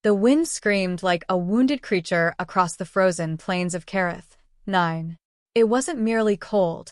The wind screamed like a wounded creature across the frozen plains of Kareth. 9. It wasn't merely cold.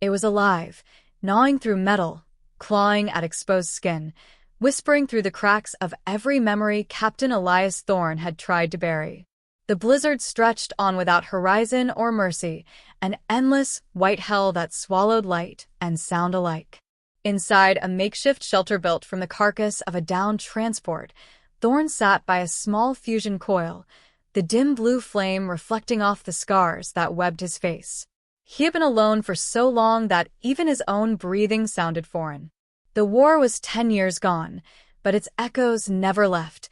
It was alive, gnawing through metal, clawing at exposed skin, whispering through the cracks of every memory Captain Elias Thorne had tried to bury. The blizzard stretched on without horizon or mercy, an endless, white hell that swallowed light and sound alike. Inside a makeshift shelter built from the carcass of a downed transport, Thorne sat by a small fusion coil, the dim blue flame reflecting off the scars that webbed his face. He had been alone for so long that even his own breathing sounded foreign. The war was 10 years gone, but its echoes never left.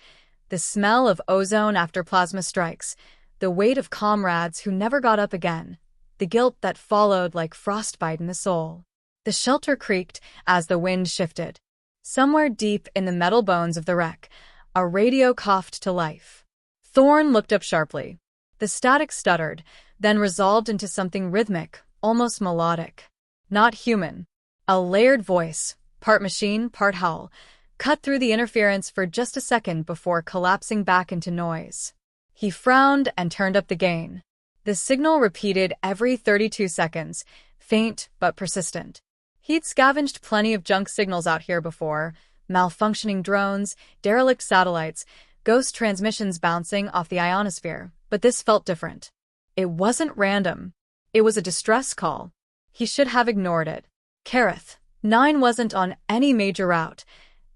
The smell of ozone after plasma strikes, the weight of comrades who never got up again, the guilt that followed like frostbite in the soul. The shelter creaked as the wind shifted. Somewhere deep in the metal bones of the wreck, a radio coughed to life. Thorne looked up sharply. The static stuttered, then resolved into something rhythmic, almost melodic. Not human. A layered voice, part machine, part howl, cut through the interference for just a second before collapsing back into noise. He frowned and turned up the gain. The signal repeated every 32 seconds, faint but persistent. He'd scavenged plenty of junk signals out here before, malfunctioning drones, derelict satellites, ghost transmissions bouncing off the ionosphere, but this felt different. It wasn't random. It was a distress call. He should have ignored it. Kareth. 9 wasn't on any major route.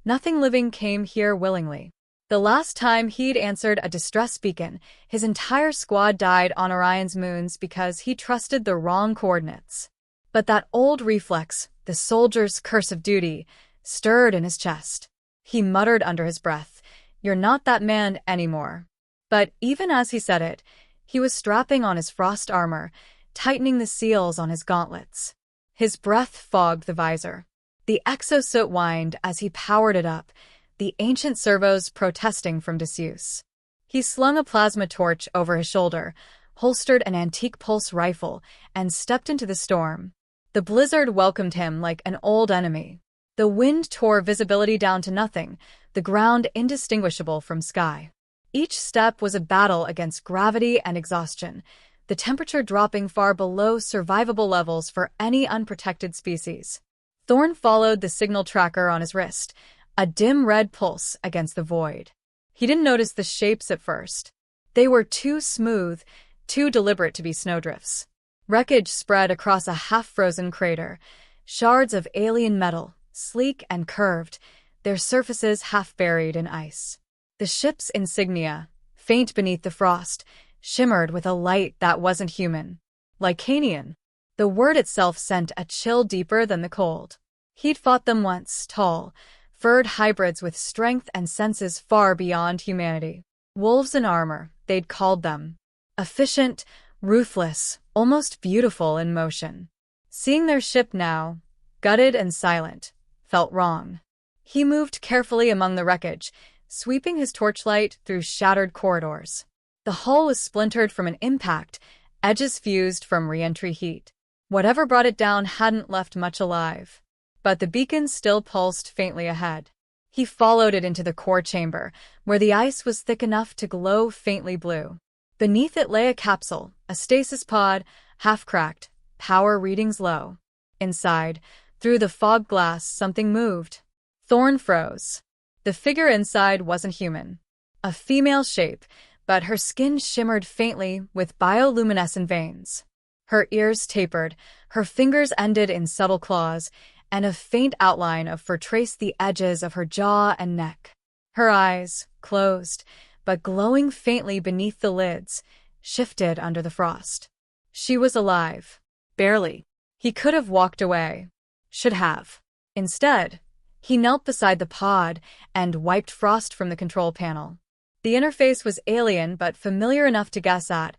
Nothing living came here willingly. The last time he'd answered a distress beacon, his entire squad died on Orion's moons because he trusted the wrong coordinates. But that old reflex, the soldier's curse of duty, stirred in his chest. He muttered under his breath, "You're not that man anymore." But even as he said it, he was strapping on his frost armor, tightening the seals on his gauntlets. His breath fogged the visor. The exosuit whined as he powered it up, the ancient servos protesting from disuse. He slung a plasma torch over his shoulder, holstered an antique pulse rifle, and stepped into the storm. The blizzard welcomed him like an old enemy. The wind tore visibility down to nothing, the ground indistinguishable from sky. Each step was a battle against gravity and exhaustion, the temperature dropping far below survivable levels for any unprotected species. Thorne followed the signal tracker on his wrist, a dim red pulse against the void. He didn't notice the shapes at first. They were too smooth, too deliberate to be snowdrifts. Wreckage spread across a half-frozen crater, shards of alien metal, sleek and curved, their surfaces half buried in ice. The ship's insignia, faint beneath the frost, shimmered with a light that wasn't human. Lycanian. The word itself sent a chill deeper than the cold. He'd fought them once, tall, furred hybrids with strength and senses far beyond humanity. Wolves in armor, they'd called them. Efficient, ruthless, almost beautiful in motion. Seeing their ship now, gutted and silent, felt wrong. He moved carefully among the wreckage, sweeping his torchlight through shattered corridors. The hull was splintered from an impact, edges fused from re-entry heat. Whatever brought it down hadn't left much alive. But the beacon still pulsed faintly ahead. He followed it into the core chamber, where the ice was thick enough to glow faintly blue. Beneath it lay a capsule, a stasis pod, half-cracked, power readings low. Inside, through the fog glass, something moved. Thorne froze. The figure inside wasn't human. A female shape, but her skin shimmered faintly with bioluminescent veins. Her ears tapered, her fingers ended in subtle claws, and a faint outline of fur traced the edges of her jaw and neck. Her eyes, closed, but glowing faintly beneath the lids, shifted under the frost. She was alive. Barely. He could have walked away. Should have. Instead, he knelt beside the pod and wiped frost from the control panel. The interface was alien but familiar enough to guess at.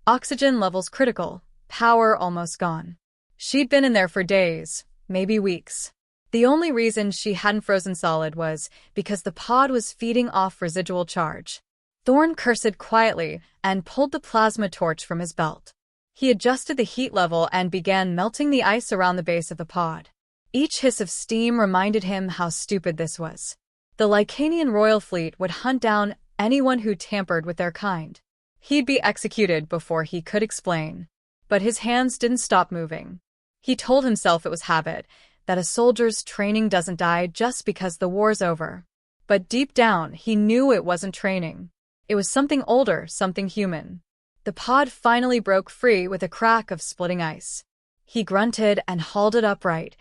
Oxygen levels critical, power almost gone. She'd been in there for days, maybe weeks. The only reason she hadn't frozen solid was because the pod was feeding off residual charge. Thorne cursed quietly and pulled the plasma torch from his belt. He adjusted the heat level and began melting the ice around the base of the pod. Each hiss of steam reminded him how stupid this was. The Lycanian royal fleet would hunt down anyone who tampered with their kind. He'd be executed before he could explain. But his hands didn't stop moving. He told himself it was habit, that a soldier's training doesn't die just because the war's over. But deep down, he knew it wasn't training. It was something older, something human. The pod finally broke free with a crack of splitting ice. He grunted and hauled it upright,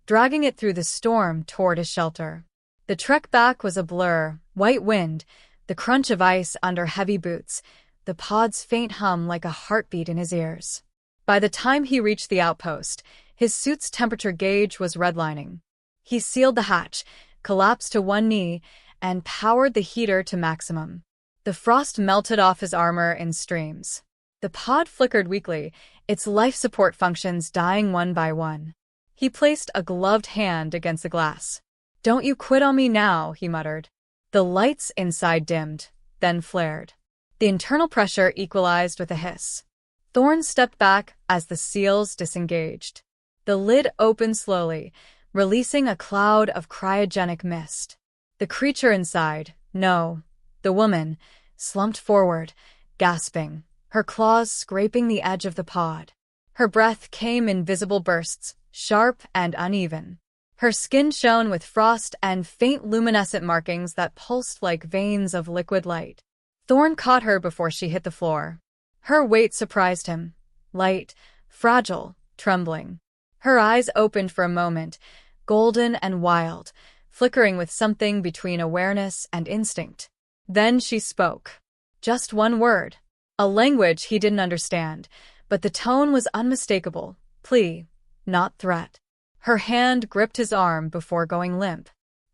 dragging it through the storm toward his shelter. The trek back was a blur, white wind, the crunch of ice under heavy boots, the pod's faint hum like a heartbeat in his ears. By the time he reached the outpost, his suit's temperature gauge was redlining. He sealed the hatch, collapsed to one knee, and powered the heater to maximum. The frost melted off his armor in streams. The pod flickered weakly, its life support functions dying one by one. He placed a gloved hand against the glass. "Don't you quit on me now," he muttered. The lights inside dimmed, then flared. The internal pressure equalized with a hiss. Thorne stepped back as the seals disengaged. The lid opened slowly, releasing a cloud of cryogenic mist. The creature inside, no, the woman, slumped forward, gasping, her claws scraping the edge of the pod. Her breath came in visible bursts, sharp and uneven. Her skin shone with frost and faint luminescent markings that pulsed like veins of liquid light. Thorne caught her before she hit the floor. Her weight surprised him. Light, fragile, trembling. Her eyes opened for a moment, golden and wild, flickering with something between awareness and instinct. Then she spoke. Just one word. A language he didn't understand, but the tone was unmistakable. Plea, not threat. Her hand gripped his arm before going limp.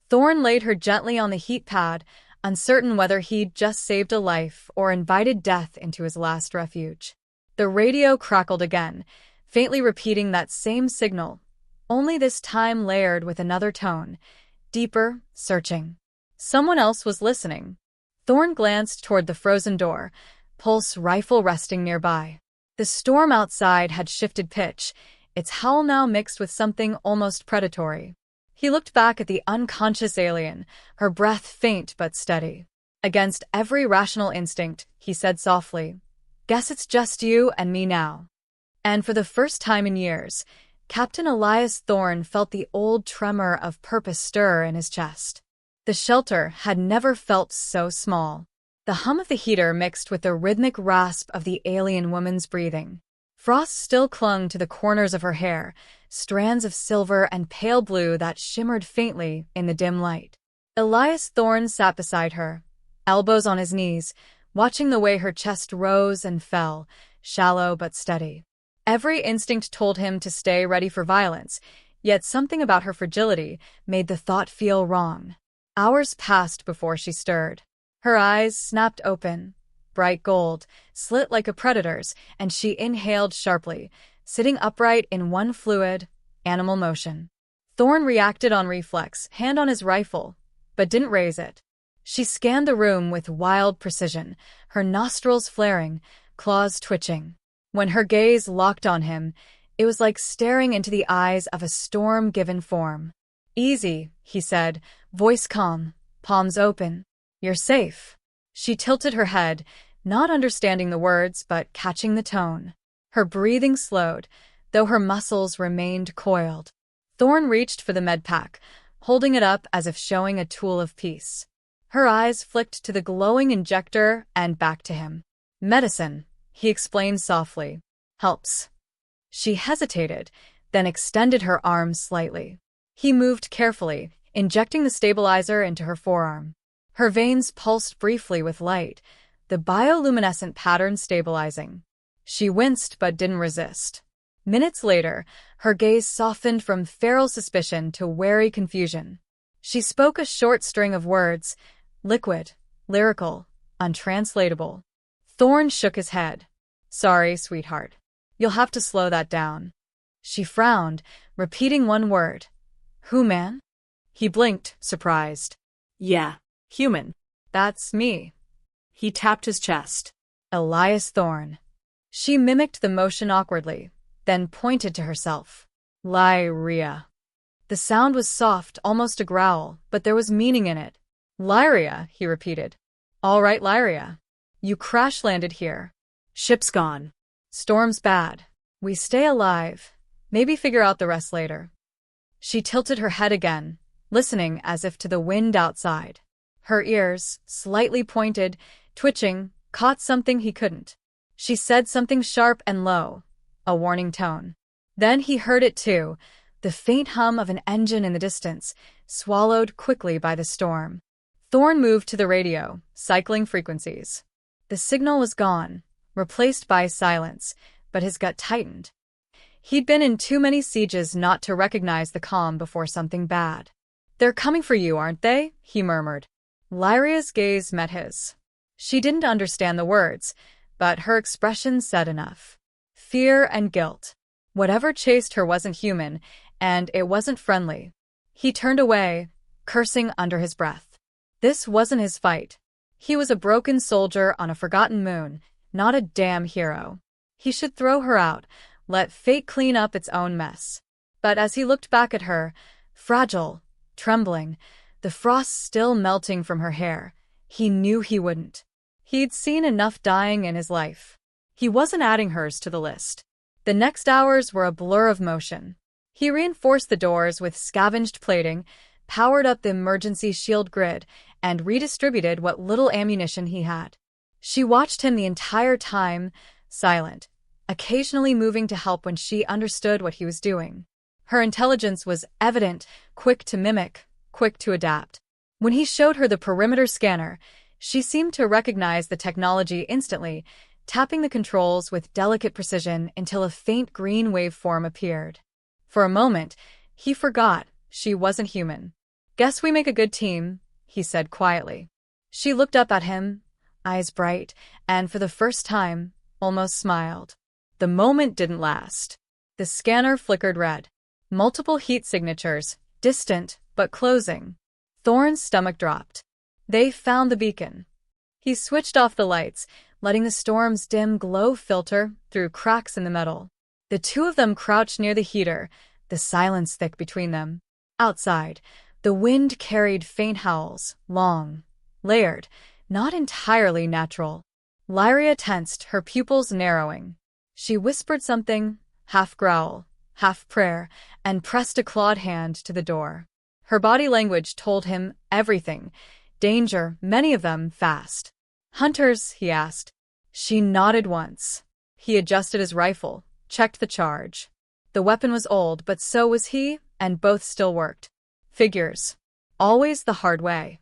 Thorne laid her gently on the heat pad, uncertain whether he'd just saved a life or invited death into his last refuge. The radio crackled again, faintly repeating that same signal, only this time layered with another tone, deeper, searching. Someone else was listening. Thorne glanced toward the frozen door, pulse rifle resting nearby. The storm outside had shifted pitch, its howl now mixed with something almost predatory. He looked back at the unconscious alien, her breath faint but steady. Against every rational instinct, he said softly, "Guess it's just you and me now." And for the first time in years, Captain Elias Thorne felt the old tremor of purpose stir in his chest. The shelter had never felt so small. The hum of the heater mixed with the rhythmic rasp of the alien woman's breathing. Frost still clung to the corners of her hair, strands of silver and pale blue that shimmered faintly in the dim light. Elias Thorne sat beside her, elbows on his knees, watching the way her chest rose and fell, shallow but steady. Every instinct told him to stay ready for violence, yet something about her fragility made the thought feel wrong. Hours passed before she stirred. Her eyes snapped open, bright gold, slit like a predator's, and she inhaled sharply, sitting upright in one fluid, animal motion. Thorne reacted on reflex, hand on his rifle, but didn't raise it. She scanned the room with wild precision, her nostrils flaring, claws twitching. When her gaze locked on him, it was like staring into the eyes of a storm given form. "Easy," he said, voice calm, palms open. "You're safe." She tilted her head, not understanding the words but catching the tone. Her breathing slowed, though her muscles remained coiled. Thorne reached for the med pack, holding it up as if showing a tool of peace. Her eyes flicked to the glowing injector and back to him. "Medicine," he explained softly. "Helps." She hesitated, then extended her arm slightly. He moved carefully, injecting the stabilizer into her forearm. Her veins pulsed briefly with light, the bioluminescent pattern stabilizing. She winced but didn't resist. Minutes later, her gaze softened from feral suspicion to wary confusion. She spoke a short string of words, liquid, lyrical, untranslatable. Thorne shook his head. "Sorry, sweetheart. You'll have to slow that down." She frowned, repeating one word. "Who, man?" He blinked, surprised. "Yeah, human." "That's me." He tapped his chest. "Elias Thorne." She mimicked the motion awkwardly, then pointed to herself. "Lyria." The sound was soft, almost a growl, but there was meaning in it. "Lyria," he repeated. All right, Lyria. You crash-landed here. Ship's gone. Storm's bad. We stay alive. Maybe figure out the rest later. She tilted her head again, listening as if to the wind outside. Her ears, slightly pointed, twitching, caught something he couldn't. She said something sharp and low, a warning tone. Then he heard it too, the faint hum of an engine in the distance, swallowed quickly by the storm. Thorne moved to the radio, cycling frequencies. The signal was gone, replaced by silence, but his gut tightened. He'd been in too many sieges not to recognize the calm before something bad. "They're coming for you, aren't they?" he murmured. Lyria's gaze met his. She didn't understand the words, but her expression said enough. Fear and guilt. Whatever chased her wasn't human, and it wasn't friendly. He turned away, cursing under his breath. This wasn't his fight. He was a broken soldier on a forgotten moon, not a damn hero. He should throw her out, let fate clean up its own mess. But as he looked back at her, fragile, trembling, the frost still melting from her hair, he knew he wouldn't. He'd seen enough dying in his life. He wasn't adding hers to the list. The next hours were a blur of motion. He reinforced the doors with scavenged plating, powered up the emergency shield grid, and redistributed what little ammunition he had. She watched him the entire time, silent, occasionally moving to help when she understood what he was doing. Her intelligence was evident, quick to mimic, quick to adapt. When he showed her the perimeter scanner, she seemed to recognize the technology instantly, tapping the controls with delicate precision until a faint green waveform appeared. For a moment, he forgot she wasn't human. "Guess we make a good team," he said quietly. She looked up at him, eyes bright, and for the first time, almost smiled. The moment didn't last. The scanner flickered red. Multiple heat signatures, distant but closing. Thorne's stomach dropped. They found the beacon. He switched off the lights, letting the storm's dim glow filter through cracks in the metal. The two of them crouched near the heater, the silence thick between them. Outside, the wind carried faint howls, long, layered, not entirely natural. Lyria tensed, her pupils narrowing. She whispered something, half growl, half prayer, and pressed a clawed hand to the door. Her body language told him everything. Danger, many of them fast. "Hunters?" he asked. She nodded once. He adjusted his rifle, checked the charge. The weapon was old, but so was he, and both still worked. Figures. Always the hard way.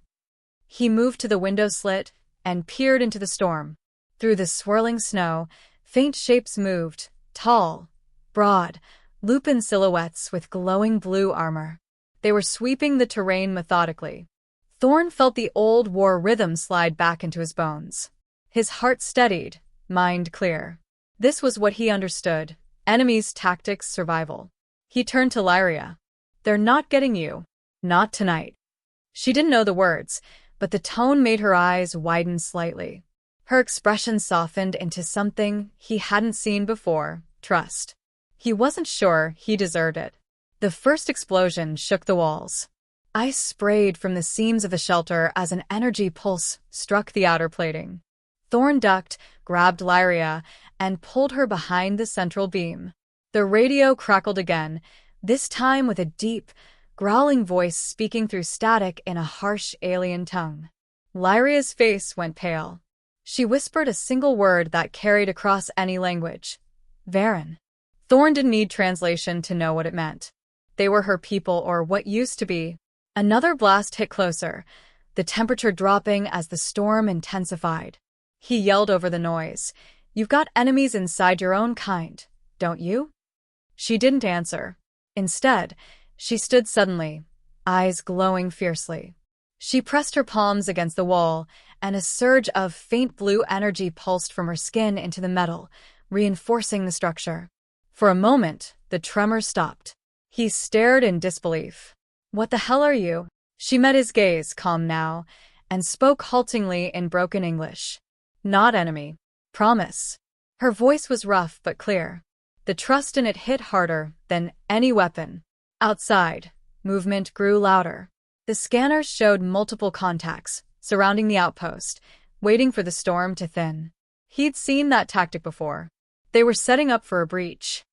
He moved to the window slit and peered into the storm. Through the swirling snow, faint shapes moved, tall, broad, lupin silhouettes with glowing blue armor. They were sweeping the terrain methodically. Thorne felt the old war rhythm slide back into his bones. His heart steadied, mind clear. This was what he understood: enemies, tactics, survival. He turned to Lyria. "They're not getting you. Not tonight." She didn't know the words, but the tone made her eyes widen slightly. Her expression softened into something he hadn't seen before: trust. He wasn't sure he deserved it. The first explosion shook the walls. Ice sprayed from the seams of the shelter as an energy pulse struck the outer plating. Thorne ducked, grabbed Lyria, and pulled her behind the central beam. The radio crackled again, this time with a deep, growling voice speaking through static in a harsh alien tongue. Lyria's face went pale. She whispered a single word that carried across any language: Varen. Thorne didn't need translation to know what it meant. They were her people, or what used to be. Another blast hit closer, the temperature dropping as the storm intensified. He yelled over the noise, "You've got enemies inside your own kind, don't you?" She didn't answer. Instead, she stood suddenly, eyes glowing fiercely. She pressed her palms against the wall, and a surge of faint blue energy pulsed from her skin into the metal, reinforcing the structure. For a moment, the tremor stopped. He stared in disbelief. "What the hell are you?" She met his gaze, calm now, and spoke haltingly in broken English. "Not enemy. Promise." Her voice was rough but clear. The trust in it hit harder than any weapon. Outside, movement grew louder. The scanners showed multiple contacts surrounding the outpost, waiting for the storm to thin. He'd seen that tactic before. They were setting up for a breach.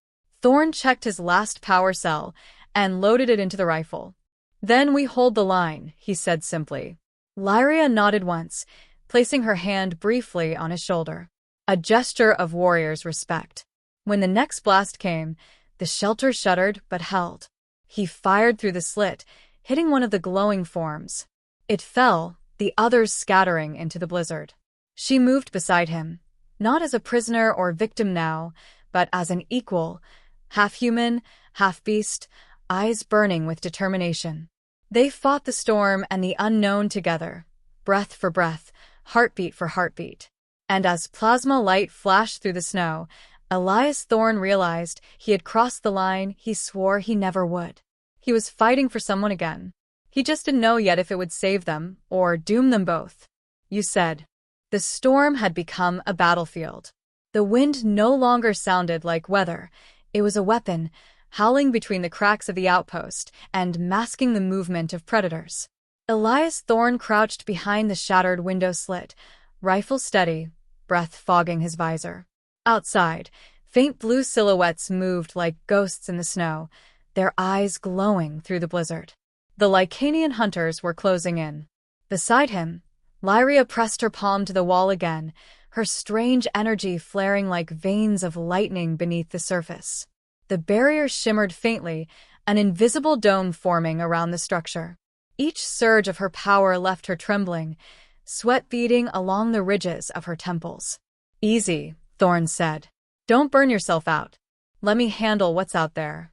Thorne checked his last power cell and loaded it into the rifle. "Then we hold the line," he said simply. Lyria nodded once, placing her hand briefly on his shoulder. A gesture of warrior's respect. When the next blast came, the shelter shuddered but held. He fired through the slit, hitting one of the glowing forms. It fell, the others scattering into the blizzard. She moved beside him, not as a prisoner or victim now, but as an equal, half human, half beast, eyes burning with determination. They fought the storm and the unknown together, breath for breath, heartbeat for heartbeat. And as plasma light flashed through the snow, Elias Thorne realized he had crossed the line he swore he never would. He was fighting for someone again. He just didn't know yet if it would save them or doom them both. "You said." The storm had become a battlefield. The wind no longer sounded like weather. It was a weapon, howling between the cracks of the outpost and masking the movement of predators. Elias Thorne crouched behind the shattered window slit, rifle steady, breath fogging his visor. Outside, faint blue silhouettes moved like ghosts in the snow, their eyes glowing through the blizzard. The Lycanian hunters were closing in. Beside him, Lyria pressed her palm to the wall again, her strange energy flaring like veins of lightning beneath the surface. The barrier shimmered faintly, an invisible dome forming around the structure. Each surge of her power left her trembling, sweat beading along the ridges of her temples. "Easy," Thorne said. "Don't burn yourself out. Let me handle what's out there."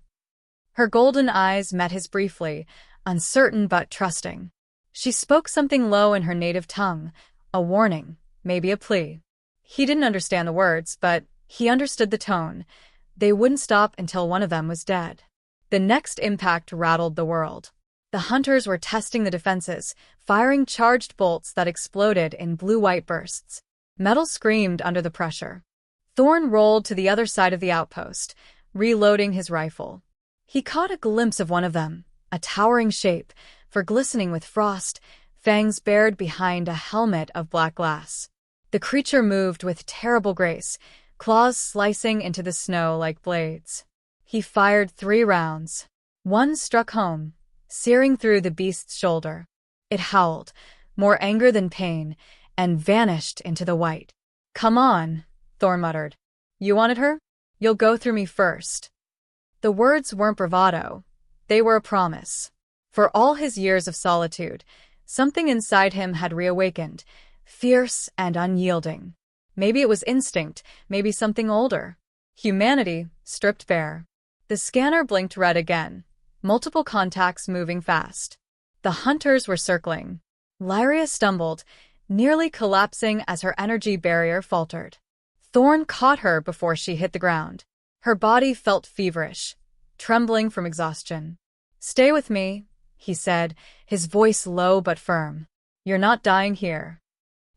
Her golden eyes met his briefly, uncertain but trusting. She spoke something low in her native tongue, a warning, maybe a plea. He didn't understand the words, but he understood the tone. They wouldn't stop until one of them was dead. The next impact rattled the world. The hunters were testing the defenses, firing charged bolts that exploded in blue-white bursts. Metal screamed under the pressure. Thorne rolled to the other side of the outpost, reloading his rifle. He caught a glimpse of one of them, a towering shape, for glistening with frost, fangs bared behind a helmet of black glass. The creature moved with terrible grace, claws slicing into the snow like blades. He fired 3 rounds. One struck home, searing through the beast's shoulder. It howled, more anger than pain, and vanished into the white. "Come on," Thorne muttered. "You wanted her? You'll go through me first." The words weren't bravado. They were a promise. For all his years of solitude, something inside him had reawakened, fierce and unyielding. Maybe it was instinct, maybe something older. Humanity, stripped bare. The scanner blinked red again, multiple contacts moving fast. The hunters were circling. Lyria stumbled, nearly collapsing as her energy barrier faltered. Thorne caught her before she hit the ground. Her body felt feverish, trembling from exhaustion. "Stay with me," he said, his voice low but firm. "You're not dying here."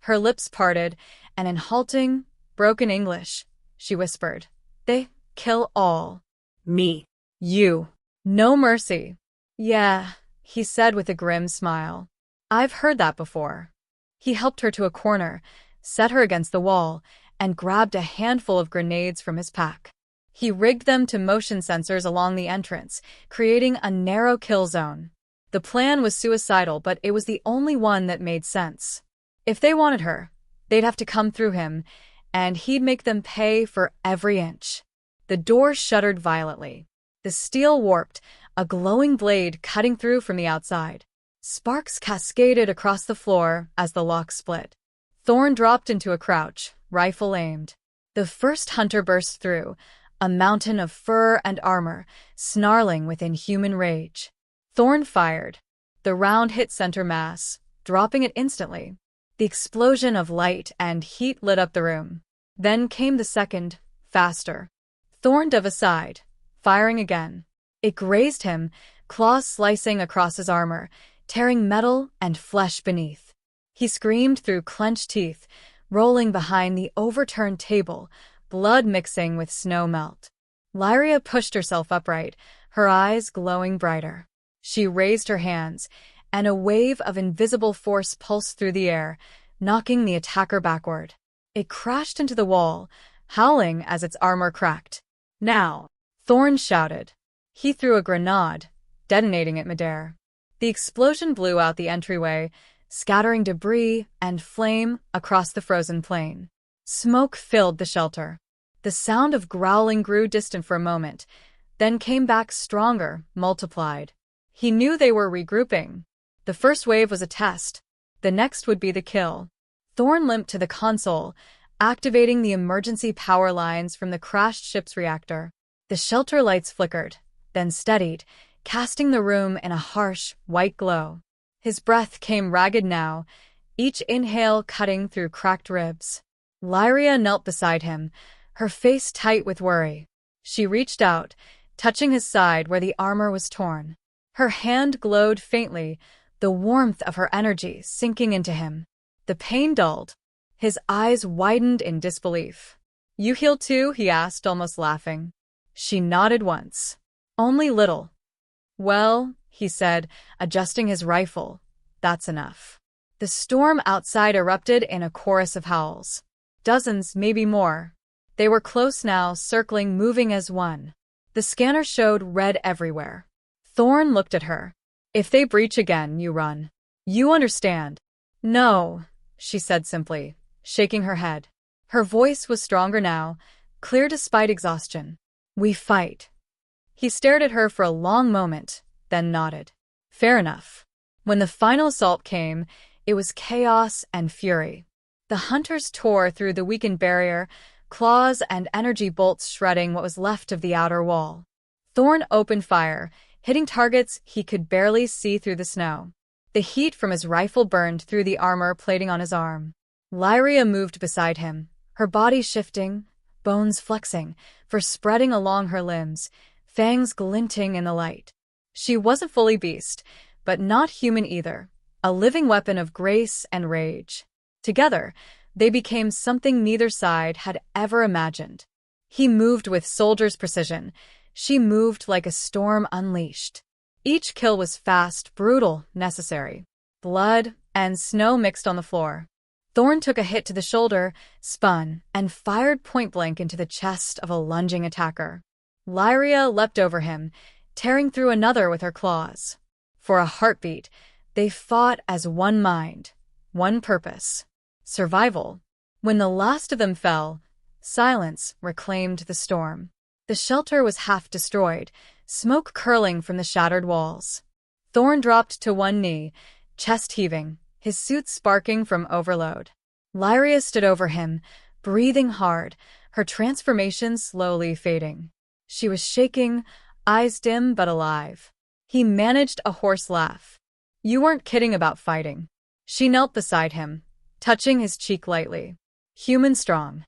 Her lips parted, and in halting, broken English, she whispered, "They kill all." Me. "You. No mercy." "Yeah," he said with a grim smile. "I've heard that before." He helped her to a corner, set her against the wall, and grabbed a handful of grenades from his pack. He rigged them to motion sensors along the entrance, creating a narrow kill zone. The plan was suicidal, but it was the only one that made sense. If they wanted her, they'd have to come through him, and he'd make them pay for every inch. The door shuddered violently. The steel warped, a glowing blade cutting through from the outside. Sparks cascaded across the floor as the lock split. Thorne dropped into a crouch, rifle aimed. The first hunter burst through, a mountain of fur and armor, snarling with inhuman rage. Thorne fired. The round hit center mass, dropping it instantly. The explosion of light and heat lit up the room. Then came the second, faster. Thorne dove aside, firing again. It grazed him, claws slicing across his armor, tearing metal and flesh beneath. He screamed through clenched teeth, rolling behind the overturned table, blood mixing with snow melt. Lyria pushed herself upright, her eyes glowing brighter. She raised her hands, and a wave of invisible force pulsed through the air, knocking the attacker backward. It crashed into the wall, howling as its armor cracked. "Now!" Thorne shouted. He threw a grenade, detonating it midair. The explosion blew out the entryway, scattering debris and flame across the frozen plain. Smoke filled the shelter. The sound of growling grew distant for a moment, then came back stronger, multiplied. He knew they were regrouping. The first wave was a test. The next would be the kill. Thorne limped to the console, activating the emergency power lines from the crashed ship's reactor. The shelter lights flickered, then steadied, casting the room in a harsh, white glow. His breath came ragged now, each inhale cutting through cracked ribs. Lyria knelt beside him, her face tight with worry. She reached out, touching his side where the armor was torn. Her hand glowed faintly, the warmth of her energy sinking into him. The pain dulled. His eyes widened in disbelief. "You heal too?" he asked, almost laughing. She nodded once. "Only little." "Well," he said, adjusting his rifle, "that's enough." The storm outside erupted in a chorus of howls. Dozens, maybe more. They were close now, circling, moving as one. The scanner showed red everywhere. Thorne looked at her. "If they breach again, you run. You understand?" "No," she said simply, shaking her head. Her voice was stronger now, clear despite exhaustion. "We fight." He stared at her for a long moment, then nodded. "Fair enough." When the final assault came, it was chaos and fury. The hunters tore through the weakened barrier, claws and energy bolts shredding what was left of the outer wall. Thorne opened fire, hitting targets he could barely see through the snow. The heat from his rifle burned through the armor plating on his arm. Lyria moved beside him, her body shifting, bones flexing, spreading along her limbs, fangs glinting in the light. She wasn't fully beast, but not human either, a living weapon of grace and rage. Together, they became something neither side had ever imagined. He moved with soldier's precision. She moved like a storm unleashed. Each kill was fast, brutal, necessary. Blood and snow mixed on the floor. Thorne took a hit to the shoulder, spun, and fired point-blank into the chest of a lunging attacker. Lyria leapt over him, tearing through another with her claws. For a heartbeat, they fought as one mind, one purpose. Survival. When the last of them fell, silence reclaimed the storm. The shelter was half destroyed, smoke curling from the shattered walls. Thorne dropped to one knee, chest heaving, his suit sparking from overload. Lyria stood over him, breathing hard, her transformation slowly fading. She was shaking, eyes dim but alive. He managed a hoarse laugh. "You weren't kidding about fighting." She knelt beside him, touching his cheek lightly. "Human strong."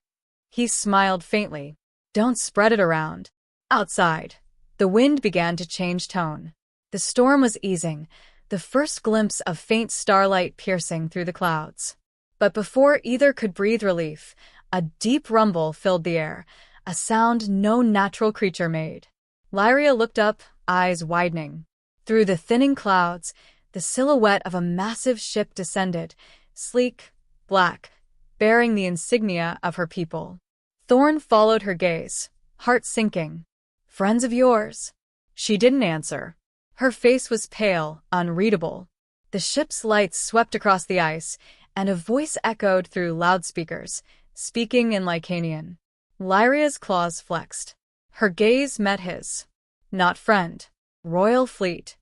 He smiled faintly. "Don't spread it around." Outside, the wind began to change tone. The storm was easing, the first glimpse of faint starlight piercing through the clouds. But before either could breathe relief, a deep rumble filled the air, a sound no natural creature made. Lyria looked up, eyes widening. Through the thinning clouds, the silhouette of a massive ship descended, sleek, black, bearing the insignia of her people. Thorne followed her gaze, heart sinking. "Friends of yours?" She didn't answer. Her face was pale, unreadable. The ship's lights swept across the ice, and a voice echoed through loudspeakers, speaking in Lycanian. Lyria's claws flexed. Her gaze met his. "Not friend. Royal fleet."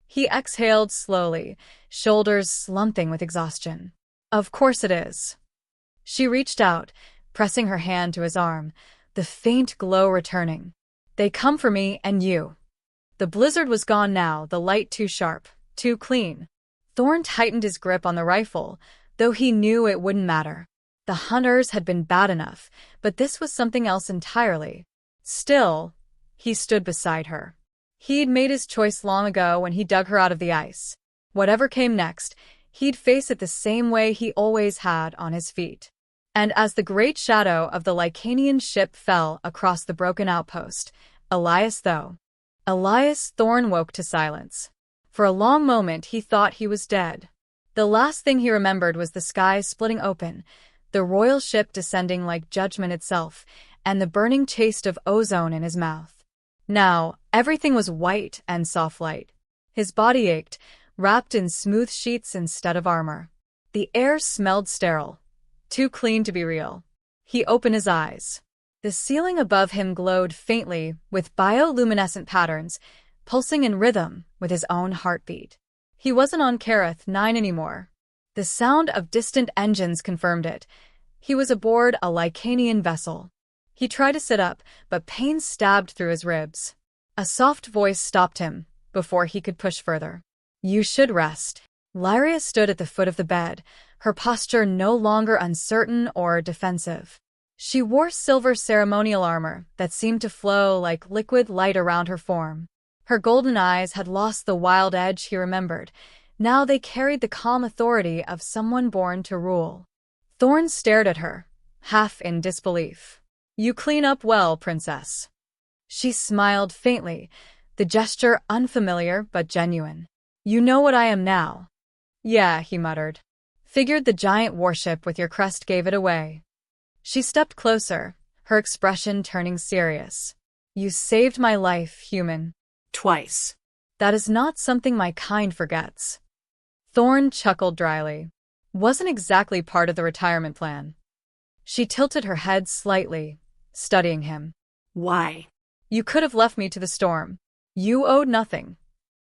He exhaled slowly, shoulders slumping with exhaustion. "Of course it is." She reached out, pressing her hand to his arm, the faint glow returning. "They come for me and you." The blizzard was gone now, the light too sharp, too clean. Thorne tightened his grip on the rifle, though he knew it wouldn't matter. The hunters had been bad enough, but this was something else entirely. Still, he stood beside her. He'd made his choice long ago when he dug her out of the ice. Whatever came next, he'd face it the same way he always had, on his feet. And as the great shadow of the Lycanian ship fell across the broken outpost, Elias Thorne woke to silence. For a long moment he thought he was dead. The last thing he remembered was the sky splitting open, the royal ship descending like judgment itself, and the burning taste of ozone in his mouth. Now, everything was white and soft light. His body ached, wrapped in smooth sheets instead of armor. The air smelled sterile, too clean to be real. He opened his eyes. The ceiling above him glowed faintly with bioluminescent patterns, pulsing in rhythm with his own heartbeat. He wasn't on Kareth 9 anymore. The sound of distant engines confirmed it. He was aboard a Lycanian vessel. He tried to sit up, but pain stabbed through his ribs. A soft voice stopped him before he could push further. You should rest. Lyria stood at the foot of the bed, her posture no longer uncertain or defensive. She wore silver ceremonial armor that seemed to flow like liquid light around her form. Her golden eyes had lost the wild edge he remembered. Now they carried the calm authority of someone born to rule. Thorne stared at her, half in disbelief. You clean up well, princess. She smiled faintly, the gesture unfamiliar but genuine. You know what I am now. Yeah, he muttered. Figured the giant warship with your crest gave it away. She stepped closer, her expression turning serious. You saved my life, human. Twice. That is not something my kind forgets. Thorne chuckled dryly. Wasn't exactly part of the retirement plan. She tilted her head slightly, studying him. Why? You could have left me to the storm. You owed nothing.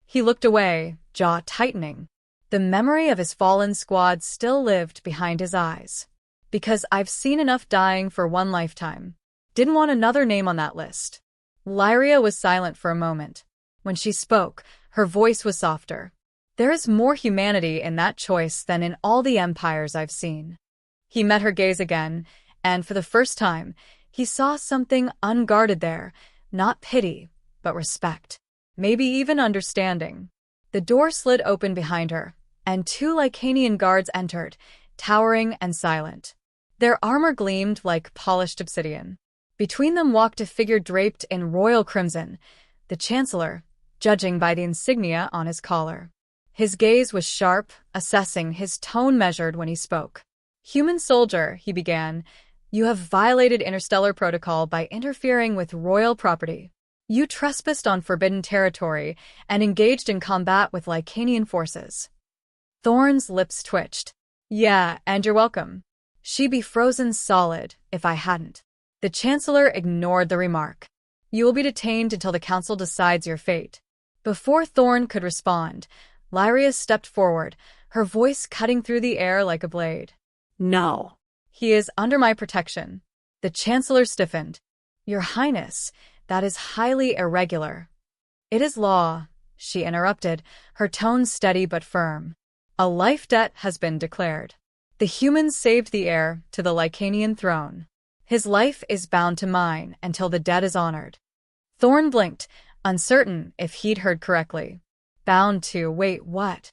He looked away, jaw tightening. The memory of his fallen squad still lived behind his eyes. Because I've seen enough dying for one lifetime. Didn't want another name on that list. Lyria was silent for a moment. When she spoke, her voice was softer. There is more humanity in that choice than in all the empires I've seen. He met her gaze again, and for the first time, he saw something unguarded there, not pity, but respect. Maybe even understanding. The door slid open behind her, and 2 Lycanian guards entered, towering and silent. Their armor gleamed like polished obsidian. Between them walked a figure draped in royal crimson, the Chancellor, judging by the insignia on his collar. His gaze was sharp, assessing, his tone measured when he spoke. Human soldier, he began, you have violated interstellar protocol by interfering with royal property. You trespassed on forbidden territory and engaged in combat with Lycanian forces. Thorne's lips twitched. Yeah, and you're welcome. She'd be frozen solid if I hadn't. The Chancellor ignored the remark. You will be detained until the Council decides your fate. Before Thorne could respond, Lyria stepped forward, her voice cutting through the air like a blade. No. He is under my protection. The Chancellor stiffened. Your Highness, that is highly irregular. It is law, she interrupted, her tone steady but firm. A life debt has been declared. The humans saved the heir to the Lycanian throne. His life is bound to mine until the debt is honored. Thorne blinked, uncertain if he'd heard correctly. Bound to, wait, what?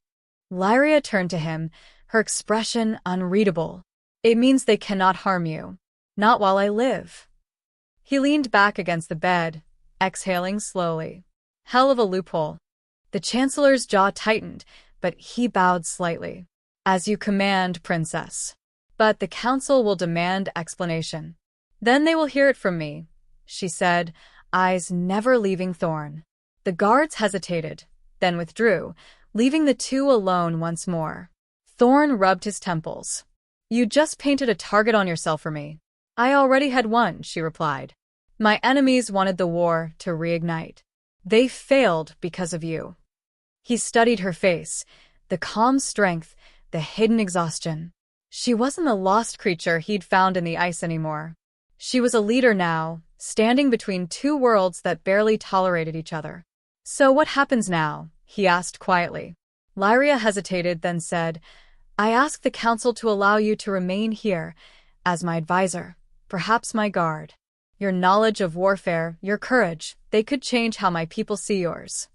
Lyria turned to him, her expression unreadable. It means they cannot harm you. Not while I live. He leaned back against the bed, exhaling slowly. Hell of a loophole. The Chancellor's jaw tightened, but he bowed slightly. As you command, Princess. But the Council will demand explanation. Then they will hear it from me, she said, eyes never leaving Thorne. The guards hesitated, then withdrew, leaving the two alone once more. Thorne rubbed his temples. You just painted a target on yourself for me. I already had one, she replied. My enemies wanted the war to reignite. They failed because of you. He studied her face, the calm strength, the hidden exhaustion. She wasn't the lost creature he'd found in the ice anymore. She was a leader now, standing between two worlds that barely tolerated each other. So what happens now? He asked quietly. Lyria hesitated, then said, I ask the Council to allow you to remain here, as my advisor, perhaps my guard. Your knowledge of warfare, your courage, they could change how my people see yours.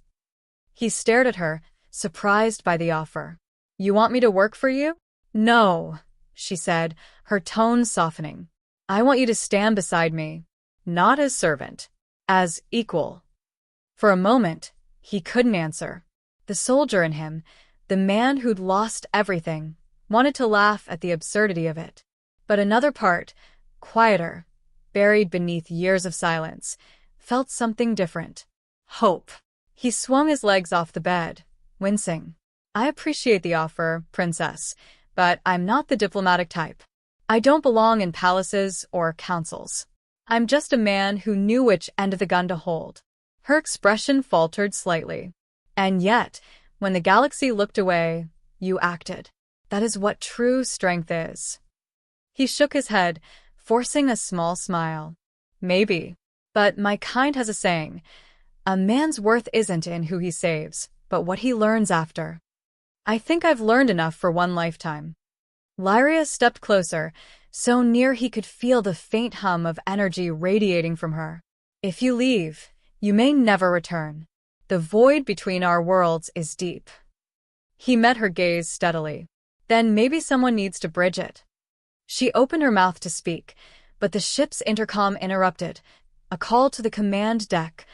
He stared at her, surprised by the offer. You want me to work for you? No, she said, her tone softening. I want you to stand beside me, not as servant, as equal. For a moment, he couldn't answer. The soldier in him, The man who'd lost everything wanted to laugh at the absurdity of it. But another part, quieter, buried beneath years of silence, felt something different. Hope. He swung his legs off the bed, wincing. I appreciate the offer, Princess, but I'm not the diplomatic type. I don't belong in palaces or councils. I'm just a man who knew which end of the gun to hold. Her expression faltered slightly. And yet, when the galaxy looked away, you acted. That is what true strength is. He shook his head, forcing a small smile. Maybe. But my kind has a saying, a man's worth isn't in who he saves, but what he learns after. I think I've learned enough for one lifetime. Lyria stepped closer, so near he could feel the faint hum of energy radiating from her. If you leave, you may never return. The void between our worlds is deep. He met her gaze steadily. Then maybe someone needs to bridge it. She opened her mouth to speak, but the ship's intercom interrupted. A call to the command deck,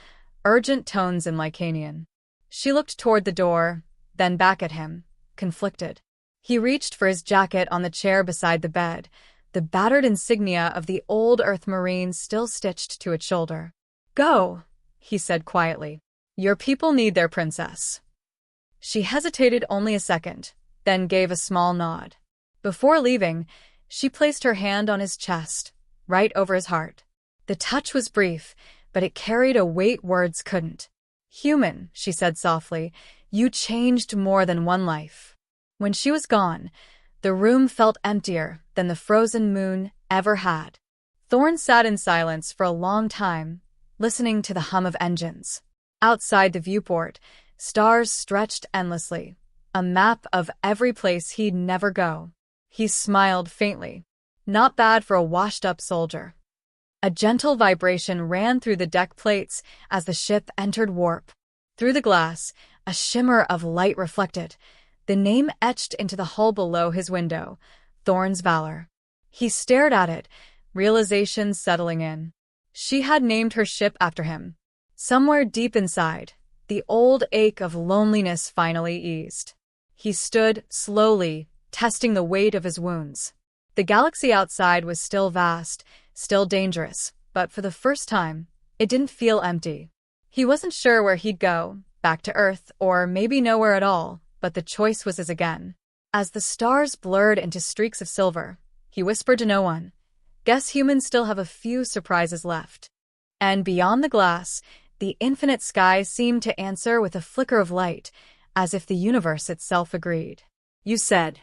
urgent tones in Lycanian. She looked toward the door, then back at him, conflicted. He reached for his jacket on the chair beside the bed, the battered insignia of the old Earth Marine still stitched to its shoulder. Go, he said quietly. Your people need their princess. She hesitated only a second, then gave a small nod. Before leaving, she placed her hand on his chest, right over his heart. The touch was brief, but it carried a weight words couldn't. Human, she said softly, you changed more than one life. When she was gone, the room felt emptier than the frozen moon ever had. Thorne sat in silence for a long time, listening to the hum of engines. Outside the viewport, stars stretched endlessly, a map of every place he'd never go. He smiled faintly. Not bad for a washed-up soldier. A gentle vibration ran through the deck plates as the ship entered warp. Through the glass, a shimmer of light reflected, the name etched into the hull below his window, Thorne's Valor. He stared at it, realization settling in. She had named her ship after him. Somewhere deep inside, the old ache of loneliness finally eased. He stood, slowly, testing the weight of his wounds. The galaxy outside was still vast, still dangerous, but for the first time, it didn't feel empty. He wasn't sure where he'd go, back to Earth, or maybe nowhere at all, but the choice was his again. As the stars blurred into streaks of silver, he whispered to no one, "Guess humans still have a few surprises left." And beyond the glass, the infinite sky seemed to answer with a flicker of light, as if the universe itself agreed. You said,